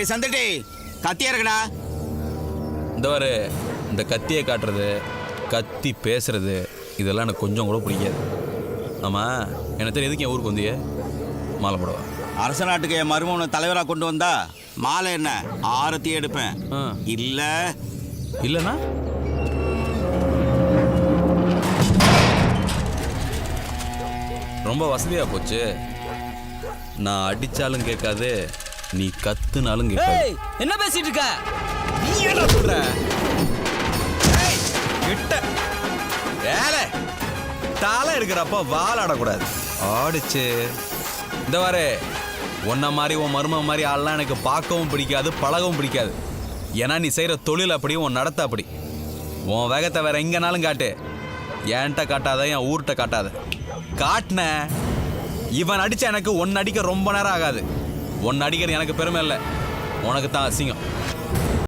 டேய் சந்தடி, கத்தியா இருக்கடா. இந்த வாரு இந்த கத்தியை காட்டுறது, கத்தி பேசுறது இதெல்லாம் எனக்கு கொஞ்சம் கூட பிடிக்காது. ஆமாம், எனக்கு தெரியும் எதுக்கு என் ஊருக்கு வந்தியே? மாலை போடவா? அரச நாட்டுக்கு என் மருமகனை தலைவராக கொண்டு வந்தா மாலை என்ன ஆரத்தி எடுப்பேன். இல்லை இல்லைண்ணா ரொம்ப வசதியாக போச்சு. நான் அடித்தாலும் கேட்காது, நீ கத்துனாலும் கேட்காது. என்ன பேசிட்டு இருக்க? நீ என்ன சொல்ற? கிட்ட ஏலே தலை இருக்கிறப்ப வால் ஆடக்கூடாது. ஆடிச்சு இந்த வாரு உன்ன மாதிரி உன் மரும மாதிரி ஆள்லாம் எனக்கு பார்க்கவும் பிடிக்காது, பழகவும் பிடிக்காது. ஏன்னா நீ செய்கிற தொழில் அப்படி, உன் நடத்த அப்படி. உன் வேகத்தை வேற எங்கனாலும் காட்டு, என்கிட்ட காட்டாத, என் ஊர்கிட்ட காட்டாத. காட்டின இவன் அடிச்ச எனக்கு ஒன்னு அடிக்க ரொம்ப நேரம் ஆகாது. ஒன்னு அடிக்கிறது எனக்கு பெருமை இல்லை, உனக்கு தான் அசிங்கம்.